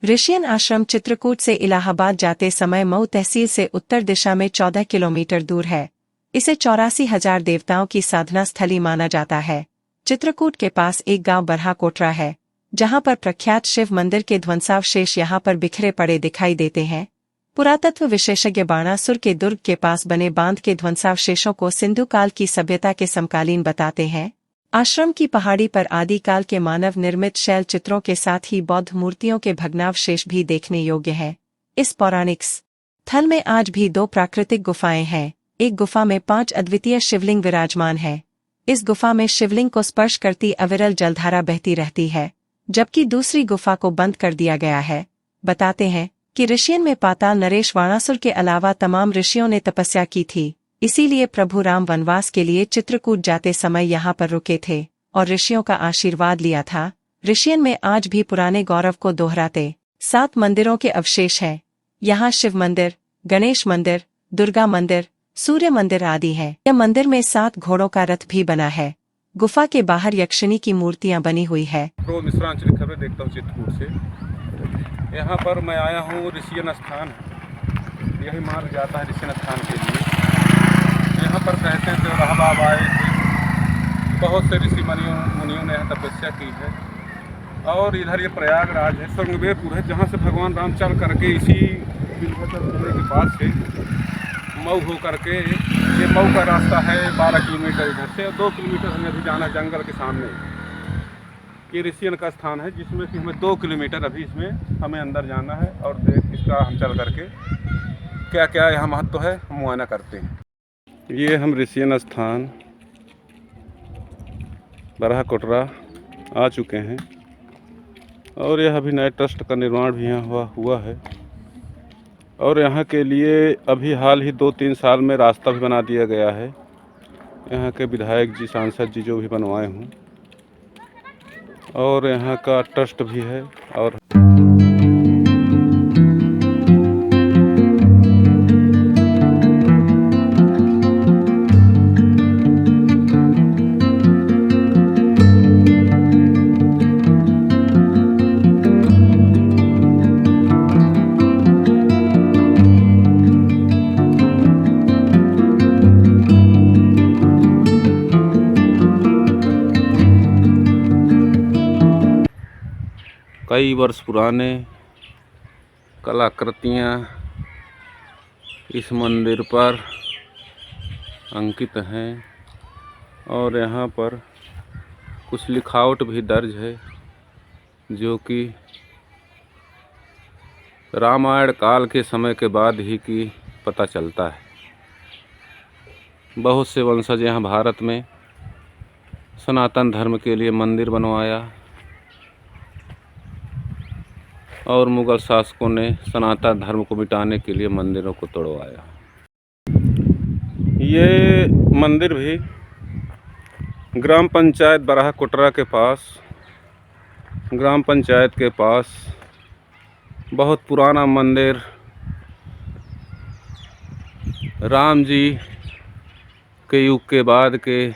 ऋषियन आश्रम चित्रकूट से इलाहाबाद जाते समय मऊ तहसील से उत्तर दिशा में 14 किलोमीटर दूर है। इसे 84,000 देवताओं की साधना स्थली माना जाता है। चित्रकूट के पास एक गांव बरहा कोटरा है, जहां पर प्रख्यात शिव मंदिर के ध्वंसावशेष यहां पर बिखरे पड़े दिखाई देते हैं। पुरातत्व विशेषज्ञ बाणासुर के दुर्ग के पास बने बांध के ध्वंसावशेषों को सिंधु काल की सभ्यता के समकालीन बताते हैं। आश्रम की पहाड़ी पर आदिकाल के मानव निर्मित शैल चित्रों के साथ ही बौद्ध मूर्तियों के भग्नावशेष भी देखने योग्य है। इस पौराणिक स्थल में आज भी 2 प्राकृतिक गुफाएं हैं। एक गुफा में 5 अद्वितीय शिवलिंग विराजमान है। इस गुफा में शिवलिंग को स्पर्श करती अविरल जलधारा बहती रहती है, जबकि दूसरी गुफा को बंद कर दिया गया है। बताते हैं कि ऋषियन में पाताल नरेश बाणासुर के अलावा तमाम ऋषियों ने तपस्या की थी, इसीलिए प्रभु राम वनवास के लिए चित्रकूट जाते समय यहाँ पर रुके थे और ऋषियों का आशीर्वाद लिया था। ऋषियन में आज भी पुराने गौरव को दोहराते 7 मंदिरों के अवशेष हैं। यहाँ शिव मंदिर, गणेश मंदिर, दुर्गा मंदिर, सूर्य मंदिर आदि हैं। यह मंदिर में 7 घोड़ों का रथ भी बना है। गुफा के बाहर यक्षिणी की मूर्तियां बनी हुई है। मिश्रांचल खबरें देखता हूँ चित्रकूट से। यहाँ पर मैं आया हूँ, ऋषियन स्थान है, यही मार्ग जाता है ऋषियन स्थान के लिए। यहाँ पर कहते हैं रहा बाबा आए थे, बहुत से ऋषि मुनियों ने यहाँ तपस्या की है। और इधर ये प्रयागराज है, स्वर्गवेरपुर है, जहाँ से भगवान राम चल करके इसी बिल्वचर के पास से मऊ हो करके, ये मऊ का रास्ता है 12 किलोमीटर इधर से, और 2 किलोमीटर हमें अभी जाना जंगल के सामने। ये ऋषियन का स्थान है, जिसमें कि हमें 2 किलोमीटर अभी इसमें हमें अंदर जाना है और देख इसका हम चल करके क्या क्या यहाँ महत्व है हम मुआयना करते हैं। ये हम ऋषियन स्थान बरहा कोटरा आ चुके हैं और यह अभी नए ट्रस्ट का निर्माण भी यहाँ हुआ है। और यहाँ के लिए अभी हाल ही 2-3 साल में रास्ता भी बना दिया गया है। यहाँ के विधायक जी, सांसद जी जो भी बनवाए हों, और यहाँ का ट्रस्ट भी है। और कई वर्ष पुराने कलाकृतियाँ इस मंदिर पर अंकित हैं और यहाँ पर कुछ लिखावट भी दर्ज है, जो कि रामायण काल के समय के बाद ही की पता चलता है। बहुत से वंशज यहाँ भारत में सनातन धर्म के लिए मंदिर बनवाया और मुग़ल शासकों ने सनातन धर्म को मिटाने के लिए मंदिरों को तोड़वाया। ये मंदिर भी ग्राम पंचायत बरहा कोटरा के पास, ग्राम पंचायत के पास बहुत पुराना मंदिर राम जी के युग के बाद के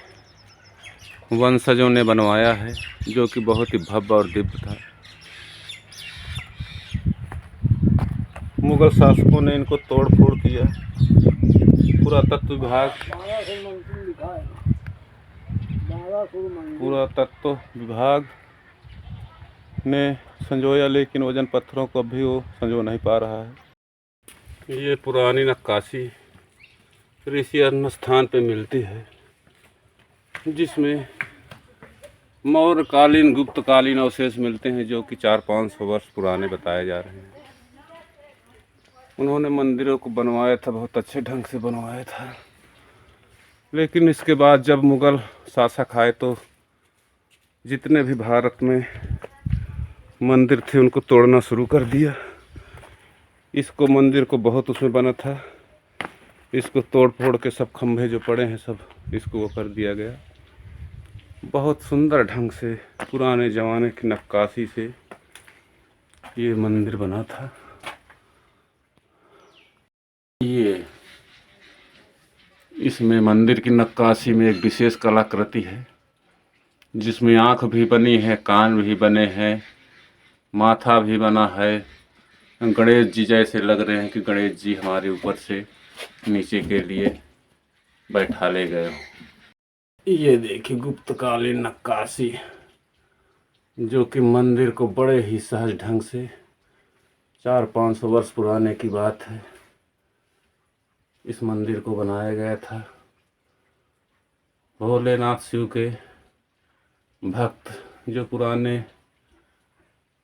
वंशजों ने बनवाया है, जो कि बहुत ही भव्य और दिव्य था। मुग़ल शासकों ने इनको तोड़ फोड़ किया। पुरातत्व विभाग ने संजोया, लेकिन वजन पत्थरों को भी वो संजो नहीं पा रहा है। ये पुरानी नक्काशी ऋषियन स्थान पे मिलती है, जिसमें मौर्य कालीन, गुप्त कालीन अवशेष मिलते हैं, जो कि 400-500 वर्ष पुराने बताए जा रहे हैं। उन्होंने मंदिरों को बनवाया था, बहुत अच्छे ढंग से बनवाया था, लेकिन इसके बाद जब मुग़ल शासक आए तो जितने भी भारत में मंदिर थे उनको तोड़ना शुरू कर दिया। इसको मंदिर को बहुत उसमें बना था, इसको तोड़ फोड़ के सब खंभे जो पड़े हैं सब इसको वो कर दिया गया। बहुत सुंदर ढंग से पुराने ज़माने की नक्काशी से ये मंदिर बना था। ये इसमें मंदिर की नक्काशी में एक विशेष कलाकृति है, जिसमें आँख भी बनी है, कान भी बने हैं, माथा भी बना है, गणेश जी जैसे लग रहे हैं कि गणेश जी हमारे ऊपर से नीचे के लिए बैठा ले गए हो। ये देखिए गुप्तकालीन नक्काशी, जो कि मंदिर को बड़े ही सहज ढंग से 400-500 वर्ष पुराने की बात है इस मंदिर को बनाया गया था। भोलेनाथ शिव के भक्त जो पुराने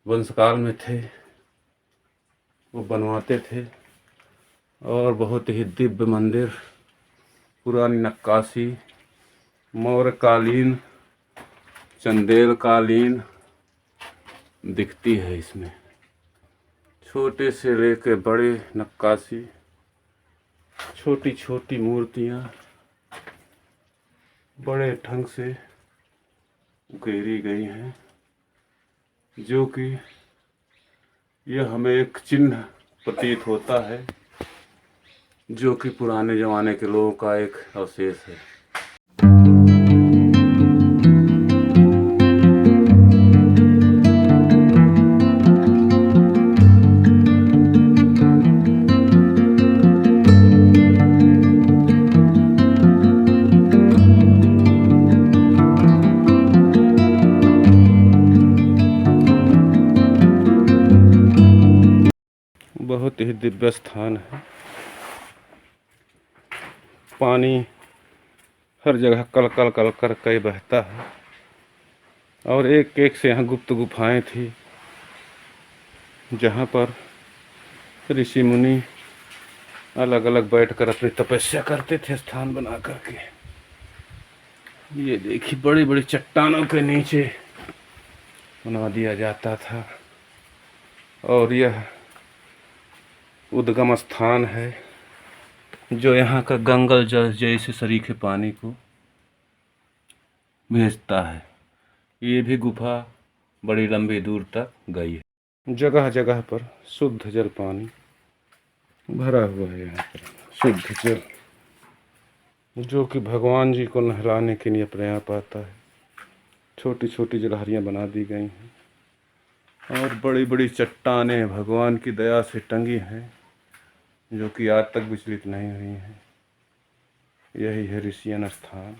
वंशकाल में थे वो बनवाते थे, और बहुत ही दिव्य मंदिर, पुरानी नक्काशी, मौर्यकालीन, चंदेल कालीन दिखती है इसमें। छोटे से लेके बड़े नक्काशी, छोटी छोटी मूर्तियाँ बड़े ढंग से उकेरी गई हैं, जो कि यह हमें एक चिन्ह प्रतीत होता है जो कि पुराने ज़माने के लोगों का एक अवशेष है। बहुत ही दिव्य स्थान है। पानी हर जगह कल कल कल कर के बहता है, और एक एक से यहाँ गुप्त गुफाएं थी जहाँ पर ऋषि मुनि अलग अलग बैठकर अपनी तपस्या करते थे स्थान बना करके। ये देखिए बड़ी बड़ी चट्टानों के नीचे बना दिया जाता था, और यह उद्गम स्थान है जो यहाँ का गंगल जल जैसे सरीखे पानी को भेजता है। ये भी गुफा बड़ी लंबी दूर तक गई है। जगह जगह पर शुद्ध जल पानी भरा हुआ है। यहाँ पर शुद्ध जल जो कि भगवान जी को नहलाने के लिए अपने आप आता है। छोटी छोटी जलहरियाँ बना दी गई हैं, और बड़ी बड़ी चट्टानें भगवान की दया से टंगी हैं जो कि आज तक विचलित नहीं हुई हैं। यही है ऋषियन स्थान।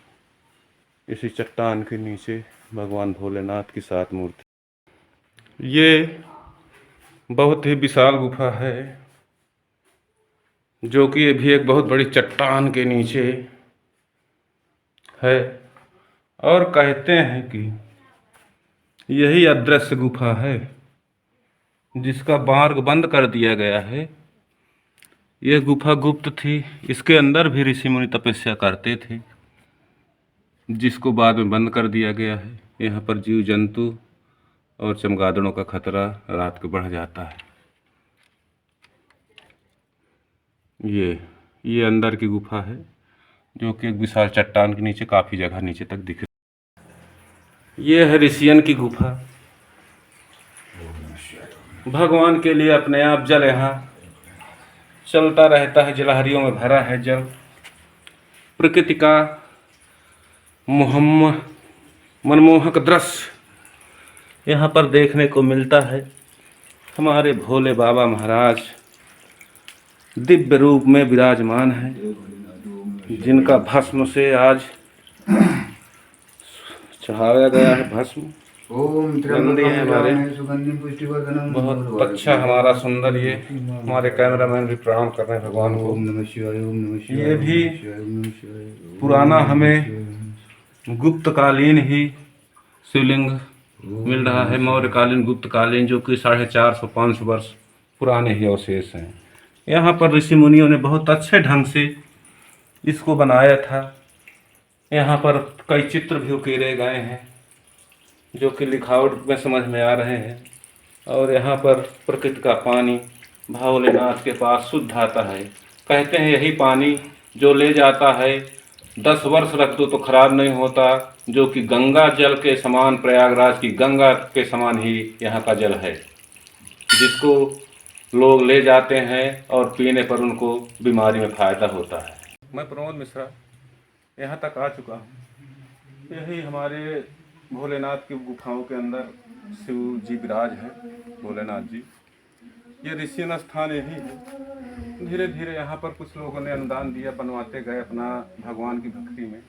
इसी चट्टान के नीचे भगवान भोलेनाथ की 7 मूर्ति। ये बहुत ही विशाल गुफा है जो कि ये भी एक बहुत बड़ी चट्टान के नीचे है, और कहते हैं कि यही अदृश्य गुफा है जिसका मार्ग बंद कर दिया गया है। यह गुफा गुप्त थी, इसके अंदर भी ऋषि मुनि तपस्या करते थे, जिसको बाद में बंद कर दिया गया है। यहाँ पर जीव जंतु और चमगादड़ों का खतरा रात को बढ़ जाता है। ये अंदर की गुफा है जो कि एक विशाल चट्टान के नीचे काफ़ी जगह नीचे तक दिख रही। ये है ऋषियन की गुफा। भगवान के लिए अपने आप जल यहाँ चलता रहता है, जलहरियों में भरा है जल। प्रकृति का मनमोहक दृश्य यहाँ पर देखने को मिलता है। हमारे भोले बाबा महाराज दिव्य रूप में विराजमान हैं, जिनका भस्म से आज चढ़ाया गया है। भस्म नंदी है हमारे, बहुत अच्छा हमारा सुंदर। ये हमारे कैमरामैन भी प्रणाम कर रहे हैं भगवान को। ये भी पुराना हमें गुप्तकालीन ही शिवलिंग मिल रहा है, मौर्यकालीन गुप्तकालीन, जो कि 450-500 वर्ष पुराने ही अवशेष हैं। यहाँ पर ऋषि मुनियों ने बहुत अच्छे ढंग से इसको बनाया था। यहाँ पर कई चित्र भी उकेरे गए हैं जो कि लिखावट में समझ में आ रहे हैं। और यहाँ पर प्रकृति का पानी भोलेनाथ के पास शुद्ध आता है। कहते हैं यही पानी जो ले जाता है 10 वर्ष रख दो तो खराब नहीं होता, जो कि गंगा जल के समान, प्रयागराज की गंगा के समान ही यहाँ का जल है, जिसको लोग ले जाते हैं और पीने पर उनको बीमारी में फ़ायदा होता है। मैं प्रमोद मिश्रा यहाँ तक आ चुका हूँ। यही हमारे भोलेनाथ की गुफाओं के अंदर शिव जी विराज हैं, भोलेनाथ जी। ये ऋषियन स्थान यही है। धीरे धीरे यहाँ पर कुछ लोगों ने अनुदान दिया, बनवाते गए अपना भगवान की भक्ति में।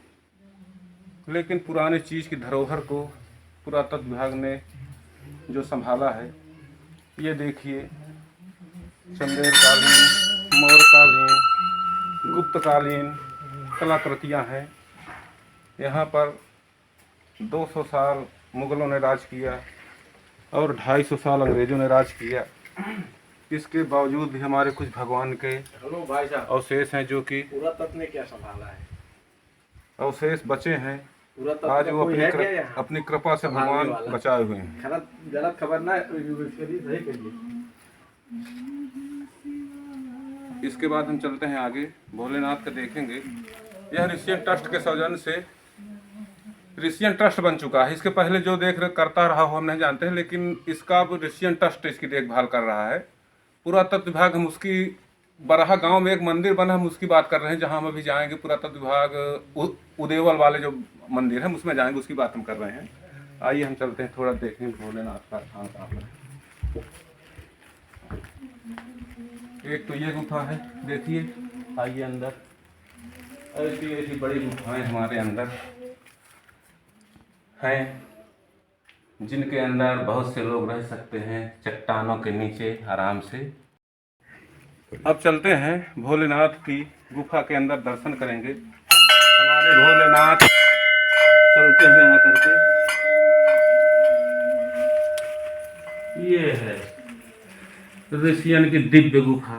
लेकिन पुराने चीज़ की धरोहर को पुरातत्व विभाग ने जो संभाला है, ये देखिए चंदेर कालीन, मौर्य कालीन, गुप्त कालीन कलाकृतियाँ हैं। यहाँ पर 200 साल मुगलों ने राज किया और 250 साल अंग्रेज़ों ने राज किया। इसके बावजूद भी हमारे कुछ भगवान के अवशेष हैं जो कि पुरातत्व ने क्या संभाला है, अवशेष बचे हैं। पुरातत्व आज का वो कोई है क्या यहाँ? अपनी कृपा से भगवान बचाए हुए हैं। गलत खबर ना सही करिए। इसके बाद हम चलते हैं आगे, भोलेनाथ का देखेंगे। यह ऋषियन ट्रस्ट के सौजन्य से ऋषियन ट्रस्ट बन चुका है। इसके पहले जो देख रेख करता रहा हो हम नहीं जानते हैं, लेकिन इसका अब ऋषियन ट्रस्ट इसकी देखभाल कर रहा है। पुरातत्व विभाग, हम उसकी बराहा गांव में एक मंदिर बना, हम उसकी बात कर रहे हैं, जहां हम अभी जाएंगे। पुरातत्व विभाग उदेवल वाले जो मंदिर है उसमें जाएंगे, उसकी बात हम कर रहे हैं। आइए हम चलते हैं, थोड़ा देखेंगे भोलेनाथ का स्थान कहाँ पर है। एक तो ये गुफा है, देखिए, आइए अंदर। ऐसी ऐसी बड़ी गुफाएं हमारे अंदर हैं, जिनके अंदर बहुत से लोग रह सकते हैं चट्टानों के नीचे आराम से। अब चलते हैं भोलेनाथ की गुफा के अंदर, दर्शन करेंगे हमारे भोलेनाथ। चलते हैं आकर के। ये है ऋषियन की दिव्य गुफा,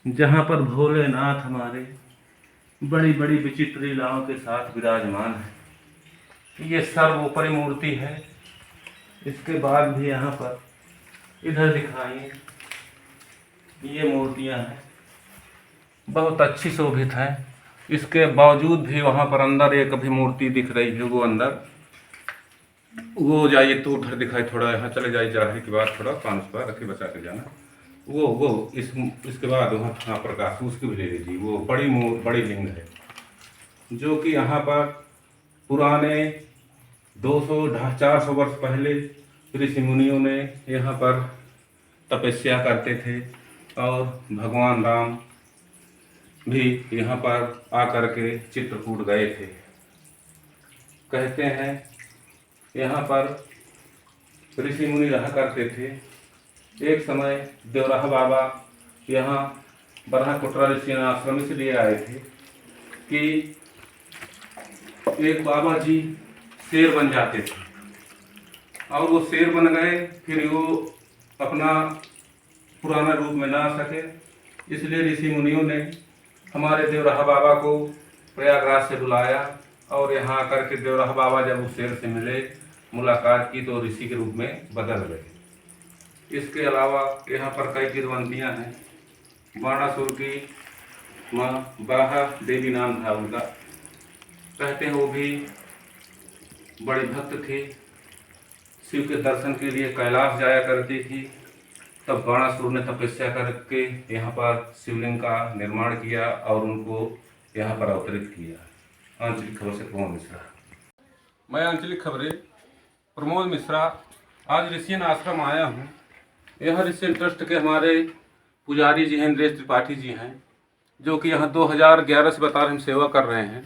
जहाँ पर भोलेनाथ हमारे बड़ी बड़ी विचित्र लीलाओं के साथ विराजमान है। ये सर्वोपरि मूर्ति है। इसके बाद भी यहाँ पर इधर दिखाइए, ये मूर्तियाँ हैं, बहुत अच्छी शोभित है। इसके बावजूद भी वहाँ पर अंदर एक अभी मूर्ति दिख रही है, वो अंदर वो जाइए तो उधर दिखाई, थोड़ा यहाँ चले जाइए, जाहिर की बात, थोड़ा 5 पर रखे बचा के जाना। वो इसके बाद वहाँ प्रकाश उसकी भी ले लीजिए। वो बड़ी लिंग है, जो कि यहाँ पर पुराने 200-400 वर्ष पहले ऋषि मुनियों ने यहाँ पर तपस्या करते थे, और भगवान राम भी यहाँ पर आकर के चित्रकूट गए थे। कहते हैं यहाँ पर ऋषि मुनि रहा करते थे। एक समय देवराहा बाबा यहाँ बरहा कुटरा ऋषि आश्रम इसलिए आए थे कि एक बाबा जी शेर बन जाते थे, और वो शेर बन गए, फिर वो अपना पुराना रूप में ना आ सके। इसलिए ऋषि मुनियों ने हमारे देवराहा बाबा को प्रयागराज से बुलाया, और यहाँ आकर के देवराहा बाबा जब उस शेर से मिले, मुलाकात की, तो ऋषि के रूप में बदल गए। इसके अलावा यहाँ पर कई किरवंतियाँ हैं। बाणासुर की माँ बराहा देवी नाम था उनका। कहते हैं वो भी बड़ी भक्त थी, शिव के दर्शन के लिए कैलाश जाया करती थी। तब बाणासुर ने तपस्या करके यहाँ पर शिवलिंग का निर्माण किया और उनको यहाँ पर अवतरित किया। आंचलिक खबर से प्रमोद मिश्रा। मैं आंचलिक खबरें प्रमोद मिश्रा आज ऋषियन आश्रम आया हूँ। यह ऋषियन ट्रस्ट के हमारे पुजारी जी हैं, नरेश त्रिपाठी जी हैं, जो कि यहाँ 2011 से बता रहे हम सेवा कर रहे हैं।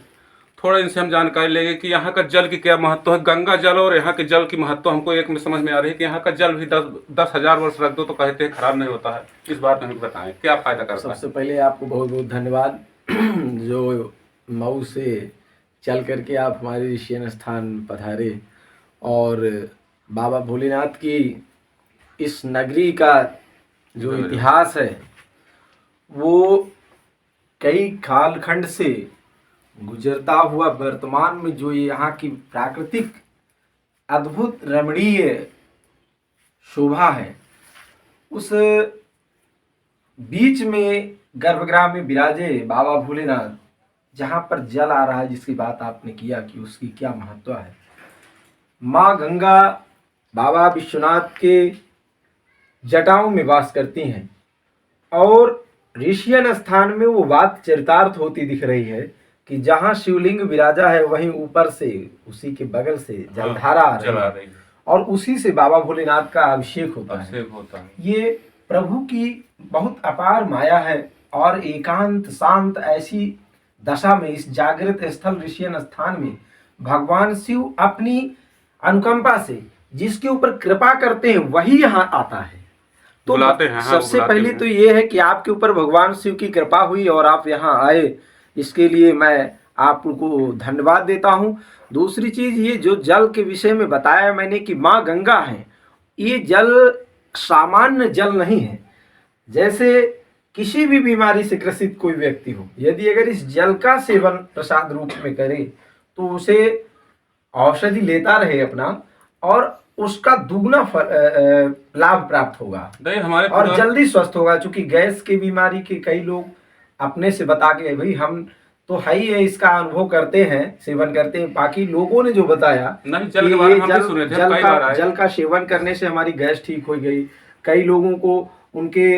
थोड़ा इनसे हम जानकारी लेंगे कि यहाँ का जल की क्या महत्व है। गंगा जल और यहाँ के जल की महत्व हमको एक में समझ में आ रही है कि यहाँ का जल भी 10,000 वर्ष रख दो तो कहते हैं खराब नहीं होता है। इस बात में हमें बताएं क्या फ़ायदा करता है। सबसे पहले आपको बहुत बहुत धन्यवाद, जो मऊ से चल करके आप हमारे ऋषियन स्थान पधारे, और बाबा भोलेनाथ की इस नगरी का जो इतिहास है वो कई कालखंड से गुजरता हुआ वर्तमान में जो यहाँ की प्राकृतिक अद्भुत रमणीय शोभा है, उस बीच में गर्भगृह में विराजे बाबा भोलेनाथ, जहाँ पर जल आ रहा है, जिसकी बात आपने किया कि उसकी क्या महत्व है। माँ गंगा बाबा विश्वनाथ के जटाओं में वास करती हैं, और ऋषियन स्थान में वो बात चरितार्थ होती दिख रही है कि जहाँ शिवलिंग विराजा है वहीं ऊपर से उसी के बगल से जलधारा आ रही है, और उसी से बाबा भोलेनाथ का अभिषेक होता है। होता है। ये प्रभु की बहुत अपार माया है और एकांत शांत ऐसी दशा में इस जागृत स्थल ऋषियन स्थान में भगवान शिव अपनी अनुकंपा से जिसके ऊपर कृपा करते हैं वही यहाँ आता है। तो बुलाते हैं, हाँ, सबसे बुलाते पहले हैं। तो ये है कि आपके ऊपर भगवान शिव की कृपा हुई और आप यहाँ आए, इसके लिए मैं आपको धन्यवाद देता हूँ। दूसरी चीज, ये जो जल के विषय में बताया मैंने कि माँ गंगा है, ये जल सामान्य जल नहीं है। जैसे किसी भी बीमारी से ग्रसित कोई व्यक्ति हो, यदि अगर इस जल का सेवन प्रसाद रूप में करे तो उसे औषधि लेता रहे अपना और उसका दुगना लाभ प्राप्त होगा हमारे और जल्दी स्वस्थ होगा। क्योंकि गैस की बीमारी के कई लोग अपने से बता के भाई हम तो है ही है, इसका अनुभव करते हैं, सेवन करते हैं। बाकी लोगों ने जो बताया नहीं, जल के बारे में हम भी सुने थे, कई बार आए। जल का सेवन करने से हमारी गैस ठीक हो गई। कई लोगों को उनके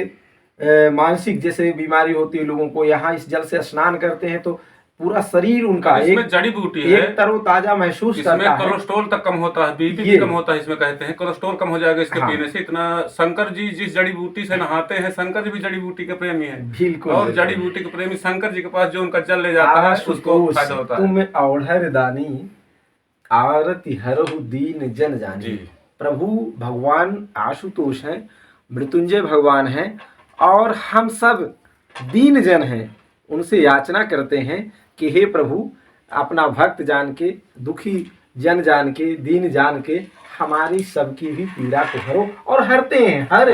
मानसिक जैसे बीमारी होती है, लोगों को यहाँ इस जल से स्नान करते हैं तो पूरा शरीर उनका इसमें जड़ी बूटी है, एक तरोताजा महसूस करता है। कोलेस्ट्रॉल तक कम होता है, बीपी भी कम होता है। इसमें कहते हैं कोलेस्ट्रॉल कम हो जाएगा इसके पीने से। इतना शंकर जी जिस जड़ी बूटी से नहाते हैं, शंकर जी भी जड़ी बूटी के प्रेमी है। बिल्कुल। और जड़ी बूटी के प्रेमी शंकर जी के पास जो उनका जल ले जाता है उसको फायदा होता है। तुम औढ़र दानी आरती हरहु दीन जन जानी। प्रभु भगवान आशुतोष हैं, मृत्युंजय भगवान हैं और हम सब दीन जन हैं। उनसे याचना करते हैं कि हे प्रभु, अपना भक्त जान के, दुखी जन जान के, दीन जान के हमारी सबकी भी पीड़ा को हरो। और हरते हैं, हर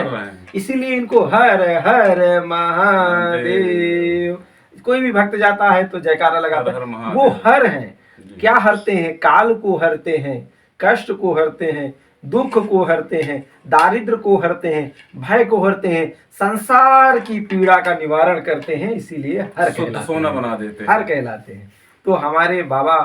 इसीलिए इनको हर हर महादेव। कोई भी भक्त जाता है तो जयकारा लगाता है, वो हर हैं। क्या हरते हैं? काल को हरते हैं, कष्ट को हरते हैं, दुख को हरते हैं, दारिद्र को हरते हैं, भय को हरते हैं, संसार की पीड़ा का निवारण करते हैं। इसीलिए हर सोना बना देते हैं, हर कहलाते हैं। तो हमारे बाबा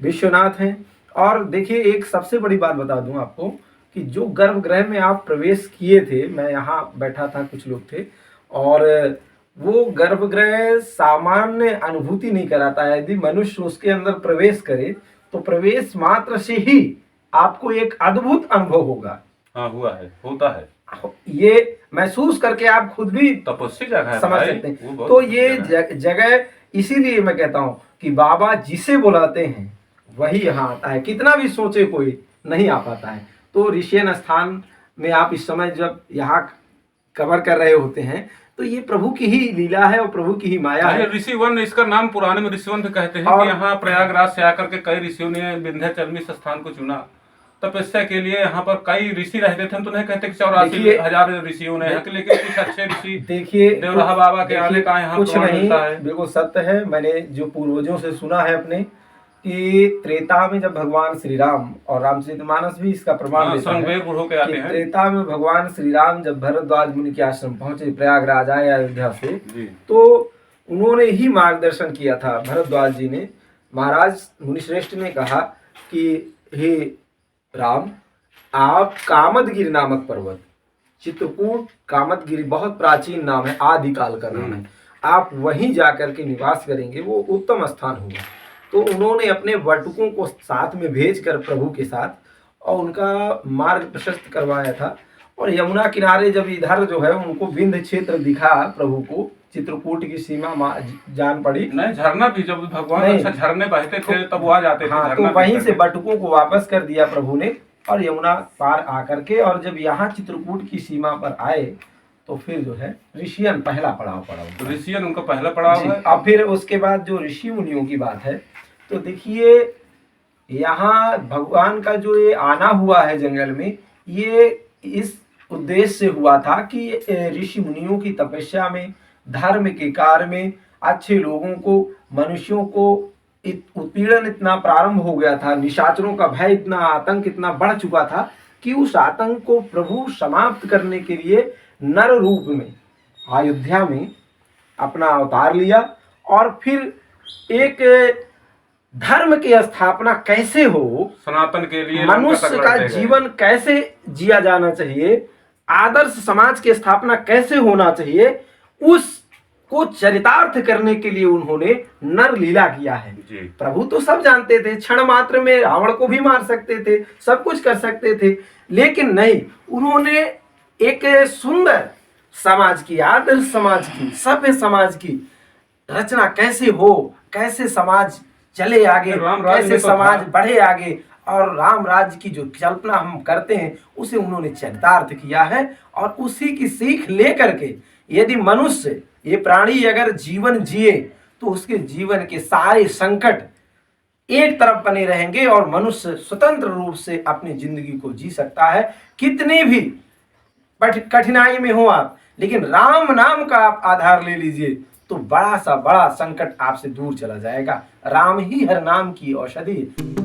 विश्वनाथ हैं। और देखिए, एक सबसे बड़ी बात बता दूं आपको कि जो गर्भगृह में आप प्रवेश किए थे, मैं यहाँ बैठा था, कुछ लोग थे, और वो गर्भगृह सामान्य अनुभूति नहीं कराता है। यदि मनुष्य उसके अंदर प्रवेश करे तो प्रवेश मात्र से ही आपको एक अद्भुत अनुभव होगा। हाँ, हुआ है, होता है। ये महसूस करके आप खुद भी तपस्वी जगह समझ सकते हैं। तो ये जगह, इसीलिए मैं कहता हूँ कि बाबा जिसे बुलाते हैं वही यहाँ आता है। कितना भी सोचे कोई नहीं आ पाता है। तो ऋषियन स्थान में आप इस समय जब यहाँ कवर कर रहे होते हैं तो ये प्रभु की ही लीला है और प्रभु की ही माया है। ऋषिवन, इसका नाम पुराने में ऋषिवन भी कहते हैं कि यहाँ प्रयागराज से आकर के कई ऋषियों ने विंध्याचल में इस स्थान को चुना तपस्या के लिए। यहाँ पर कई ऋषि रहते थे। हम तो नहीं कहते कि 84,000 ऋषियों ने, लेकिन कुछ अच्छे ऋषि देखिए देवराहा बाबा के आने का यहाँ कुछ नहीं, बिल्कुल सत्य है। मैंने जो पूर्वजों से सुना है अपने कि त्रेता में जब भगवान श्री राम, और रामचरितमानस भी इसका प्रमाण देता है कि त्रेता में भगवान श्री राम जब भरद्वाज मुनि के आश्रम पहुंचे, प्रयागराज आए अयोध्या से, तो उन्होंने ही मार्गदर्शन किया था। भरद्वाज जी ने, महाराज मुनिश्रेष्ठ ने कहा कि हे राम, आप कामदगिरि नामक पर्वत, चित्रकूट कामदगिरि बहुत प्राचीन नाम है, आदिकाल का नाम है, आप वहीं जाकर के निवास करेंगे, वो उत्तम स्थान होगा। तो उन्होंने अपने वटुकों को साथ में भेजकर प्रभु के साथ और उनका मार्ग प्रशस्त करवाया था। और यमुना किनारे जब इधर जो है उनको विंध्य क्षेत्र दिखा प्रभु को, चित्रकूट की सीमा जान पड़ी। नहीं, झरना भी जब भगवान अच्छा झरने बहते थे तब वो आ जाते थे। हाँ, तो वहीं से बटुकों को वापस कर दिया प्रभु ने और यमुना पार आकर के, और जब यहाँ चित्रकूट की सीमा पर आए तो फिर जो है ऋषियन पहला पड़ाव पड़ा। तो ऋषियन उनका पहला पड़ाव है। अब फिर उसके बाद जो ऋषि मुनियों की बात है, तो देखिए यहाँ भगवान का जो ये आना हुआ है जंगल में, ये इस उद्देश्य से हुआ था कि ऋषि मुनियों की तपस्या में, धर्म के कार्य में, अच्छे लोगों को, मनुष्यों को उत्पीड़न इतना प्रारंभ हो गया था, निशाचरों का भय इतना, आतंक इतना बढ़ चुका था कि उस आतंक को प्रभु समाप्त करने के लिए नर रूप में अयोध्या में अपना अवतार लिया। और फिर एक धर्म की स्थापना कैसे हो, सनातन के लिए मनुष्य का जीवन कैसे जिया जाना चाहिए, आदर्श समाज की स्थापना कैसे होना चाहिए, उसको चरितार्थ करने के लिए उन्होंने नर लीला किया है। प्रभु तो सब जानते थे, क्षण मात्र में रावण को भी मार सकते थे, सब कुछ कर सकते थे, लेकिन नहीं, उन्होंने एक सुंदर समाज की, आदर्श समाज की, सभ्य समाज की रचना कैसे हो, कैसे समाज चले आगे, राम राज्य कैसे में तो समाज था। बढ़े आगे, और राम राज्य की जो कल्पना हम करते हैं उसे उन्होंने चरितार्थ किया है। और उसी की सीख लेकर के यदि मनुष्य, ये प्राणी अगर जीवन जिए तो उसके जीवन के सारे संकट एक तरफ बने रहेंगे और मनुष्य स्वतंत्र रूप से अपनी जिंदगी को जी सकता है। कितनी भी कठिनाई में हो आप, लेकिन राम नाम का आप आधार ले लीजिए तो बड़ा सा बड़ा संकट आपसे दूर चला जाएगा। राम ही हर नाम की औषधि।